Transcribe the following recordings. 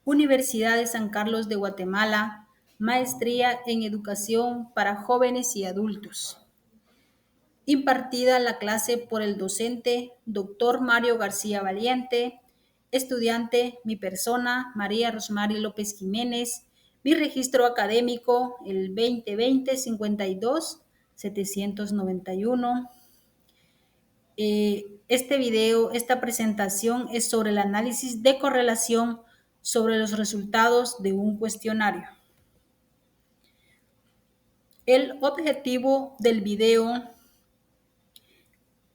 Universidad de San Carlos de Guatemala, Maestría en Educación para Jóvenes y Adultos. Impartida la clase por el docente Dr. Mario García Valiente, estudiante, mi persona, María Rosmary López Jiménez, mi registro académico, el 2020-52-791. Esta presentación es sobre el análisis de correlación sobre los resultados de un cuestionario. El objetivo del video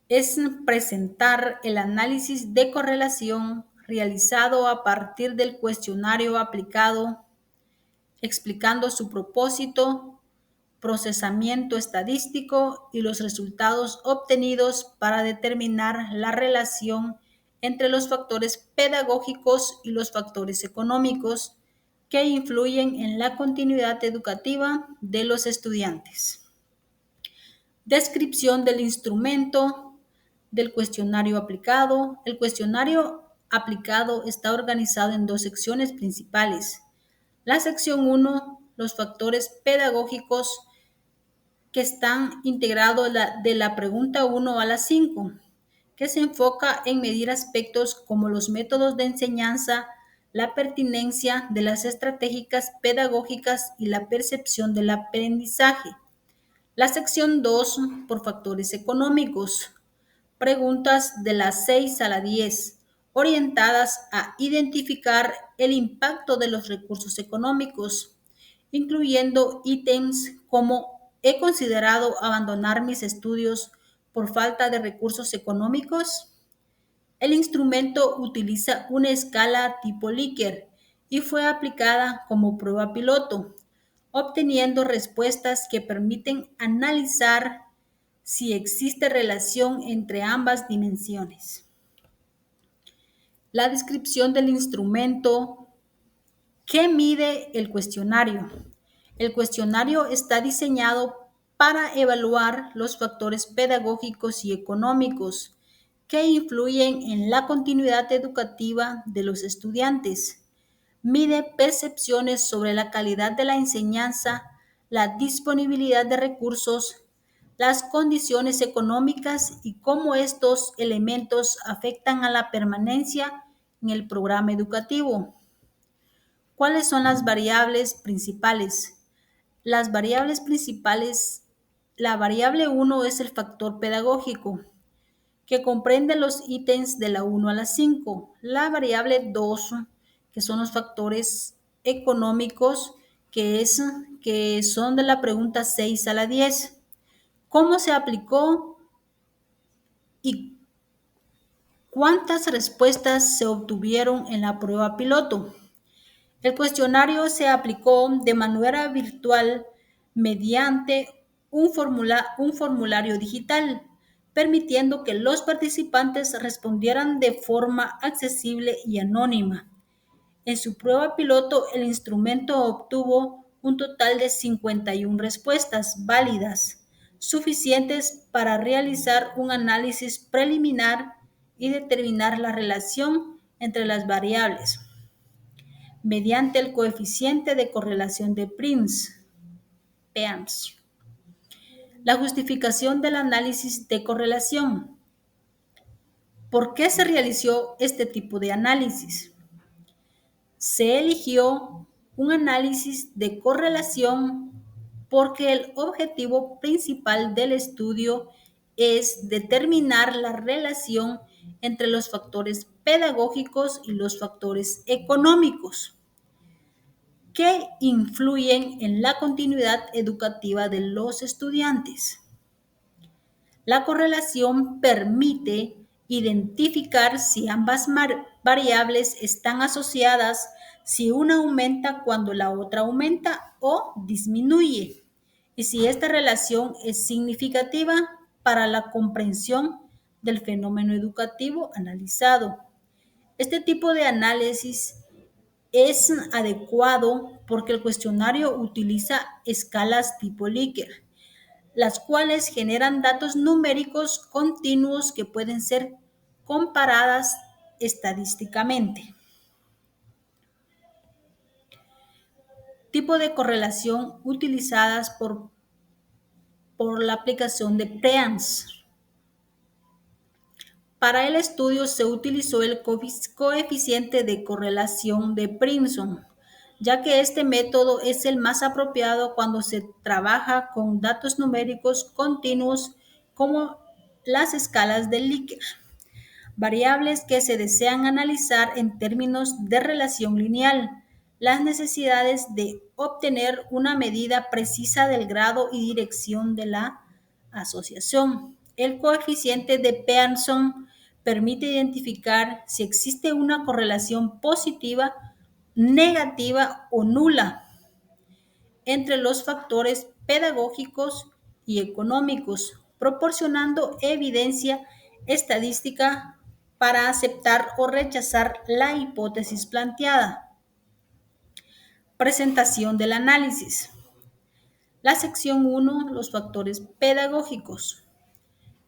es presentar el análisis de correlación realizado a partir del cuestionario aplicado, explicando su propósito, procesamiento estadístico y los resultados obtenidos para determinar la relación entre los factores pedagógicos y los factores económicos que influyen en la continuidad educativa de los estudiantes. Descripción del instrumento del cuestionario aplicado. El cuestionario aplicado está organizado en dos secciones principales. La sección 1, los factores pedagógicos, que están integrados de la pregunta 1 a la 5, que se enfoca en medir aspectos como los métodos de enseñanza, la pertinencia de las estratégicas pedagógicas y la percepción del aprendizaje. La sección 2, por factores económicos, preguntas de las 6 a la 10, orientadas a identificar el impacto de los recursos económicos, incluyendo ítems como ¿he considerado abandonar mis estudios por falta de recursos económicos? El instrumento utiliza una escala tipo Likert y fue aplicada como prueba piloto, obteniendo respuestas que permiten analizar si existe relación entre ambas dimensiones. La descripción del instrumento. ¿Qué mide el cuestionario? El cuestionario está diseñado para evaluar los factores pedagógicos y económicos que influyen en la continuidad educativa de los estudiantes. Mide percepciones sobre la calidad de la enseñanza, la disponibilidad de recursos, las condiciones económicas y cómo estos elementos afectan a la permanencia en el programa educativo. ¿Cuáles son las variables principales? Las variables principales, la variable 1 es el factor pedagógico, que comprende los ítems de la 1 a la 5. La variable 2, que son los factores económicos, que son de la pregunta 6 a la 10. ¿Cómo se aplicó y cuántas respuestas se obtuvieron en la prueba piloto? El cuestionario se aplicó de manera virtual mediante un formulario digital, permitiendo que los participantes respondieran de forma accesible y anónima. En su prueba piloto, el instrumento obtuvo un total de 51 respuestas válidas, suficientes para realizar un análisis preliminar y determinar la relación entre las variables mediante el coeficiente de correlación de Pearce. La justificación del análisis de correlación. ¿Por qué se realizó este tipo de análisis? Se eligió un análisis de correlación porque el objetivo principal del estudio es determinar la relación entre los factores pedagógicos y los factores económicos que influyen en la continuidad educativa de los estudiantes. La correlación permite identificar si ambas variables están asociadas, si una aumenta cuando la otra aumenta o disminuye, y si esta relación es significativa para la comprensión del fenómeno educativo analizado. Este tipo de análisis es adecuado porque el cuestionario utiliza escalas tipo Likert, las cuales generan datos numéricos continuos que pueden ser comparadas estadísticamente. Tipo de correlación utilizadas por la aplicación de Pearson. Para el estudio se utilizó el coeficiente de correlación de Pearson, ya que este método es el más apropiado cuando se trabaja con datos numéricos continuos como las escalas de Likert, variables que se desean analizar en términos de relación lineal, las necesidades de obtener una medida precisa del grado y dirección de la asociación. El coeficiente de Pearson permite identificar si existe una correlación positiva, negativa o nula entre los factores pedagógicos y económicos, proporcionando evidencia estadística para aceptar o rechazar la hipótesis planteada. Presentación del análisis. La sección 1, los factores pedagógicos.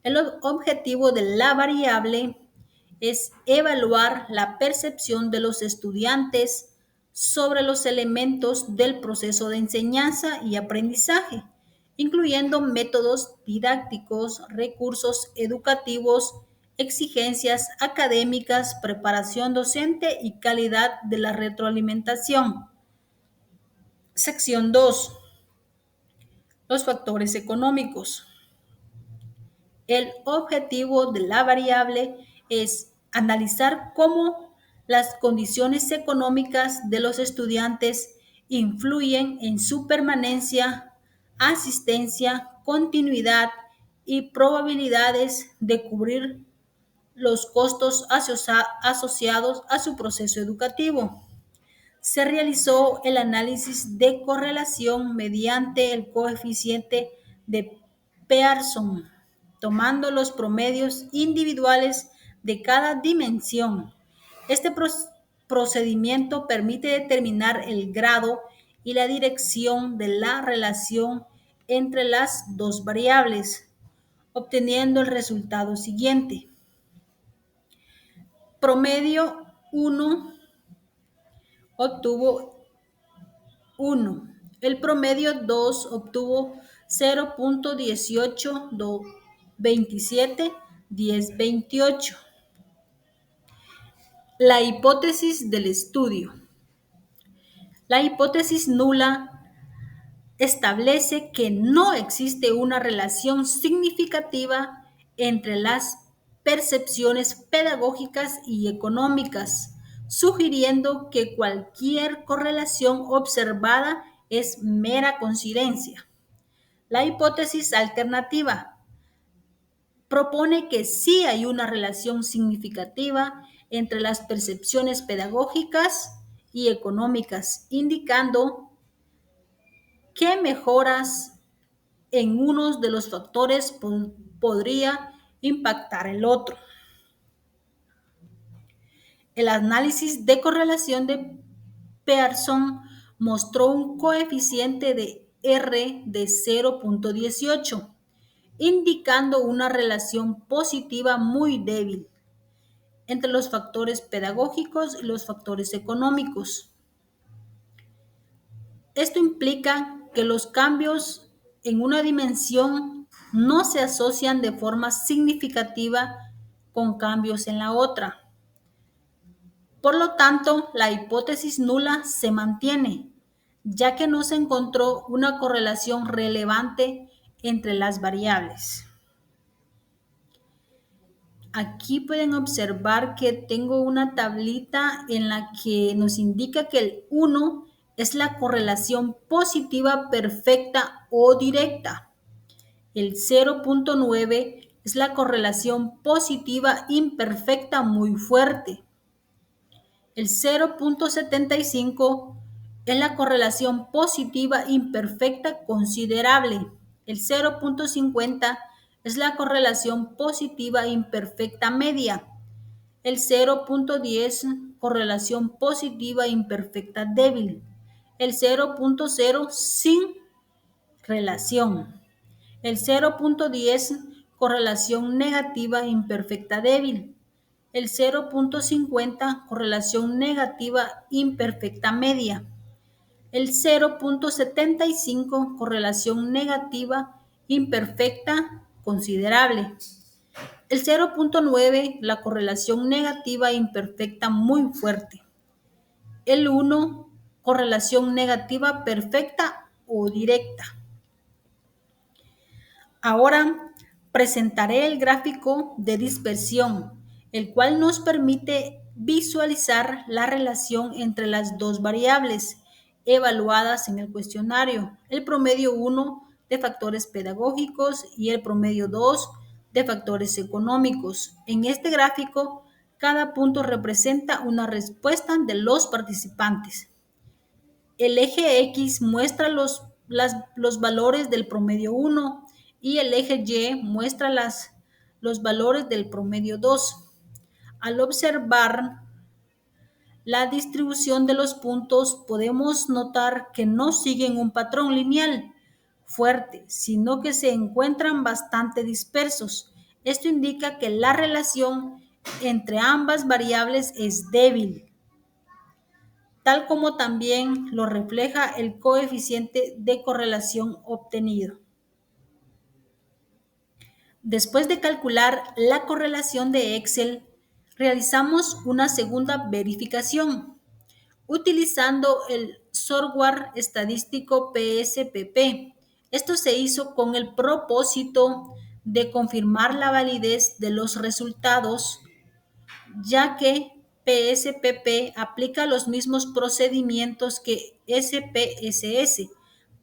El objetivo de la variable es evaluar la percepción de los estudiantes sobre los elementos del proceso de enseñanza y aprendizaje, incluyendo métodos didácticos, recursos educativos, exigencias académicas, preparación docente y calidad de la retroalimentación. Sección 2. Los factores económicos. El objetivo de la variable es analizar cómo las condiciones económicas de los estudiantes influyen en su permanencia, asistencia, continuidad y probabilidades de cubrir los costos asociados a su proceso educativo. Se realizó el análisis de correlación mediante el coeficiente de Pearson, tomando los promedios individuales de cada dimensión. Este procedimiento permite determinar el grado y la dirección de la relación entre las dos variables, obteniendo el resultado siguiente. Promedio 1 obtuvo 1. El promedio 2 obtuvo 0.1827 1028. La hipótesis del estudio. La hipótesis nula establece que no existe una relación significativa entre las percepciones pedagógicas y económicas, sugiriendo que cualquier correlación observada es mera coincidencia. La hipótesis alternativa propone que sí hay una relación significativa entre las percepciones pedagógicas y económicas, indicando que mejoras en uno de los factores podría impactar el otro. El análisis de correlación de Pearson mostró un coeficiente de R de 0.18, indicando una relación positiva muy débil entre los factores pedagógicos y los factores económicos. Esto implica que los cambios en una dimensión no se asocian de forma significativa con cambios en la otra. Por lo tanto, la hipótesis nula se mantiene, ya que no se encontró una correlación relevante entre las variables. Aquí pueden observar que tengo una tablita en la que nos indica que el 1 es la correlación positiva perfecta o directa. El 0.9 es la correlación positiva imperfecta muy fuerte. El 0.75 es la correlación positiva imperfecta considerable. El 0.50 es la correlación positiva imperfecta media. El 0.10 correlación positiva imperfecta débil. El 0.0 sin relación. El 0.10 correlación negativa imperfecta débil. El 0.50 correlación negativa imperfecta media. El 0,75 correlación negativa imperfecta considerable. El 0,9 la correlación negativa imperfecta muy fuerte. El 1 correlación negativa perfecta o directa. Ahora presentaré el gráfico de dispersión, el cual nos permite visualizar la relación entre las dos variables evaluadas en el cuestionario, el promedio 1 de factores pedagógicos y el promedio 2 de factores económicos. En este gráfico, cada punto representa una respuesta de los participantes. El eje X muestra los valores del promedio 1 y el eje Y muestra los valores del promedio 2. Al observar la distribución de los puntos, podemos notar que no siguen un patrón lineal fuerte, sino que se encuentran bastante dispersos. Esto indica que la relación entre ambas variables es débil, tal como también lo refleja el coeficiente de correlación obtenido. Después de calcular la correlación de Excel, realizamos una segunda verificación utilizando el software estadístico PSPP. Esto se hizo con el propósito de confirmar la validez de los resultados, ya que PSPP aplica los mismos procedimientos que SPSS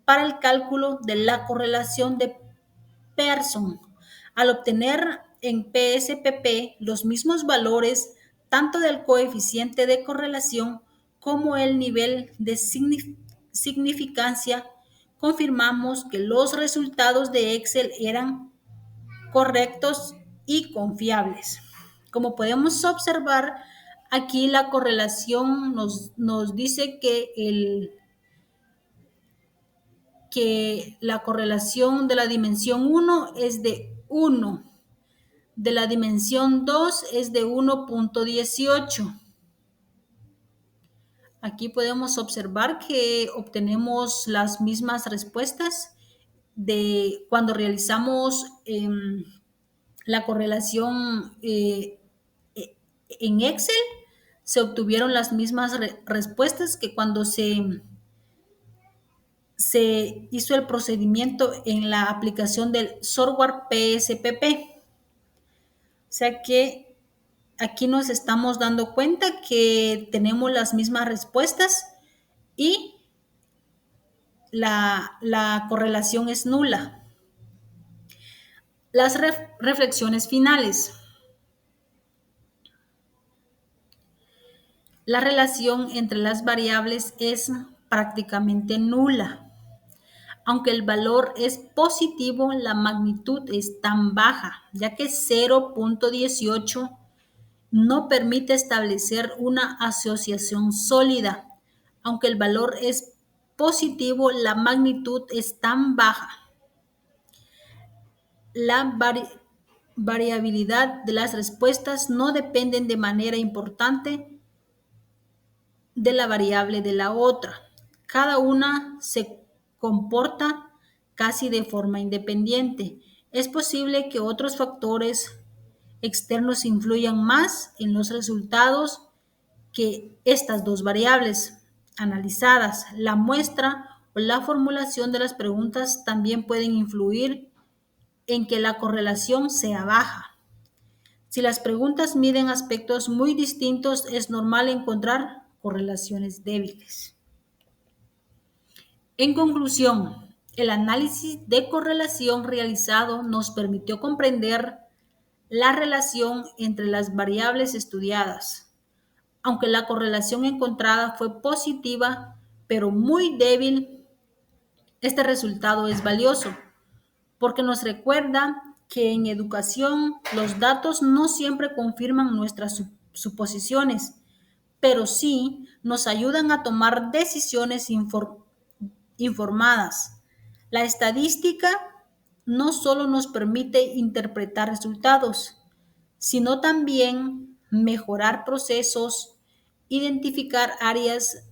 para el cálculo de la correlación de Pearson. Al obtener en PSPP los mismos valores tanto del coeficiente de correlación como el nivel de significancia, confirmamos que los resultados de Excel eran correctos y confiables. Como podemos observar, aquí la correlación nos dice que la correlación de la dimensión 1 es de 1, de la dimensión 2 es de 1,18. Aquí podemos observar que obtenemos las mismas respuestas de cuando realizamos la correlación en Excel. Se obtuvieron las mismas respuestas que cuando se hizo el procedimiento en la aplicación del software PSPP. O sea que aquí nos estamos dando cuenta que tenemos las mismas respuestas y la correlación es nula. Las reflexiones finales. La relación entre las variables es prácticamente nula. Aunque el valor es positivo, la magnitud es tan baja, ya que 0,18 no permite establecer una asociación sólida. Aunque el valor es positivo, la magnitud es tan baja. La variabilidad de las respuestas no dependen de manera importante de la variable de la otra. Cada una se comporta casi de forma independiente. Es posible que otros factores externos influyan más en los resultados que estas dos variables analizadas. La muestra o la formulación de las preguntas también pueden influir en que la correlación sea baja. Si las preguntas miden aspectos muy distintos, es normal encontrar correlaciones débiles. En conclusión, el análisis de correlación realizado nos permitió comprender la relación entre las variables estudiadas. Aunque la correlación encontrada fue positiva, pero muy débil, este resultado es valioso porque nos recuerda que en educación los datos no siempre confirman nuestras suposiciones, pero sí nos ayudan a tomar decisiones informadas. La estadística no solo nos permite interpretar resultados, sino también mejorar procesos, identificar áreas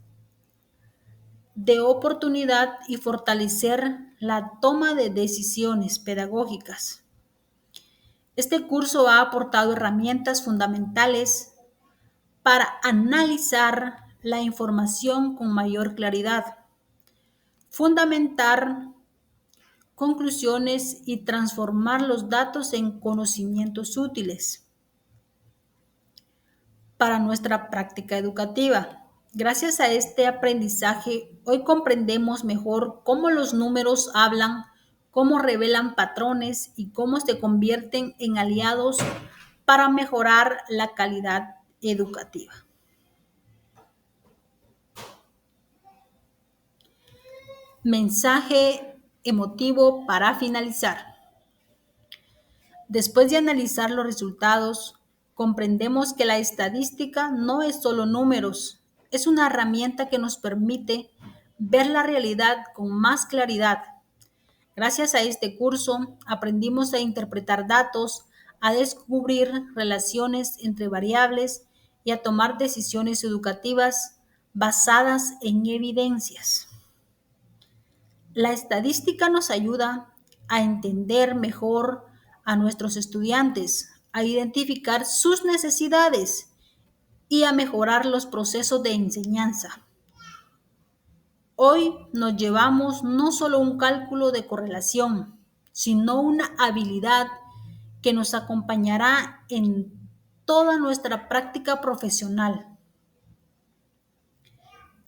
de oportunidad y fortalecer la toma de decisiones pedagógicas. Este curso ha aportado herramientas fundamentales para analizar la información con mayor claridad, fundamentar conclusiones y transformar los datos en conocimientos útiles para nuestra práctica educativa. Gracias a este aprendizaje, hoy comprendemos mejor cómo los números hablan, cómo revelan patrones y cómo se convierten en aliados para mejorar la calidad educativa. Mensaje emotivo para finalizar. Después de analizar los resultados, comprendemos que la estadística no es solo números, es una herramienta que nos permite ver la realidad con más claridad. Gracias a este curso, aprendimos a interpretar datos, a descubrir relaciones entre variables y a tomar decisiones educativas basadas en evidencias. La estadística nos ayuda a entender mejor a nuestros estudiantes, a identificar sus necesidades y a mejorar los procesos de enseñanza. Hoy nos llevamos no solo un cálculo de correlación, sino una habilidad que nos acompañará en toda nuestra práctica profesional.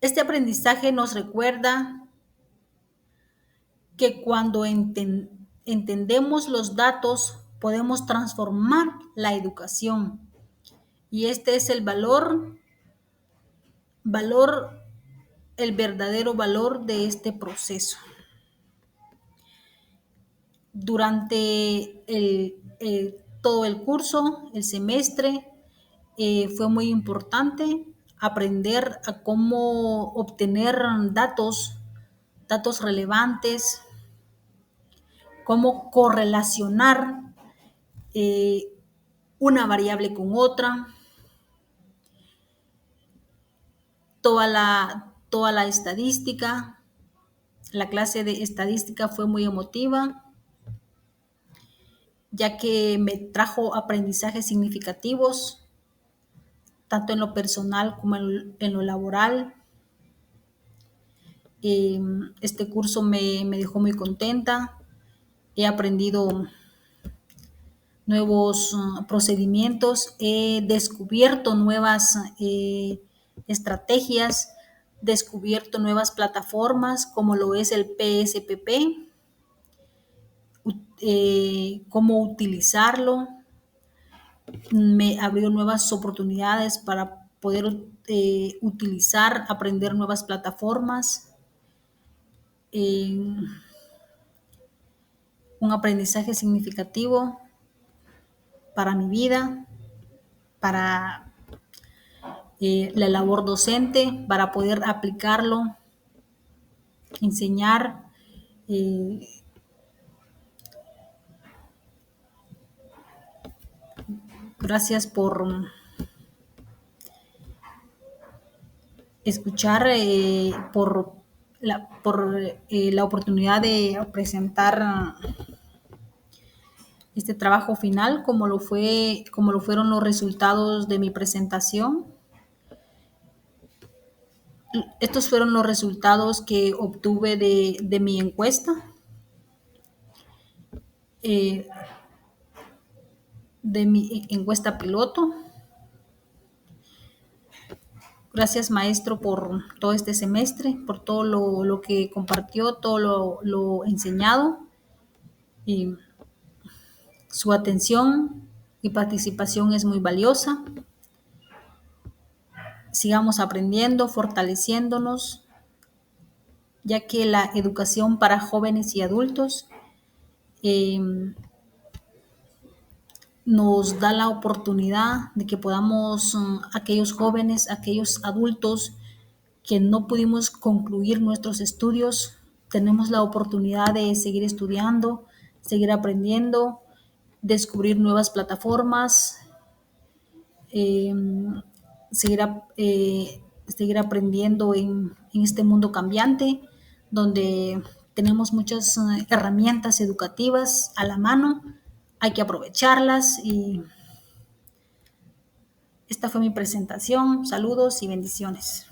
Este aprendizaje nos recuerda que cuando entendemos los datos, podemos transformar la educación. Y este es valor, el verdadero valor de este proceso. Durante todo el curso, el semestre, fue muy importante aprender a cómo obtener datos relevantes, cómo correlacionar una variable con otra. Toda la estadística, la clase de estadística fue muy emotiva, ya que me trajo aprendizajes significativos, tanto en lo personal como en lo laboral. Este curso me dejó muy contenta. He aprendido nuevos procedimientos, he descubierto nuevas estrategias, descubierto nuevas plataformas como lo es el PSPP, cómo utilizarlo. Me abrió nuevas oportunidades para poder utilizar, aprender nuevas plataformas. Un aprendizaje significativo para mi vida, para la labor docente, para poder aplicarlo, enseñar. Gracias por escuchar, por la oportunidad de presentar este trabajo final, como lo fueron los resultados de mi presentación. Estos fueron los resultados que obtuve de mi encuesta. De mi encuesta piloto. Gracias, maestro, por todo este semestre, por todo lo que compartió, todo lo enseñado. Y su atención y participación es muy valiosa. Sigamos aprendiendo, fortaleciéndonos, ya que la educación para jóvenes y adultos nos da la oportunidad de que podamos, aquellos jóvenes, aquellos adultos que no pudimos concluir nuestros estudios, tenemos la oportunidad de seguir estudiando, seguir aprendiendo, descubrir nuevas plataformas, seguir seguir aprendiendo en este mundo cambiante, donde tenemos muchas herramientas educativas a la mano, hay que aprovecharlas y esta fue mi presentación. Saludos y bendiciones.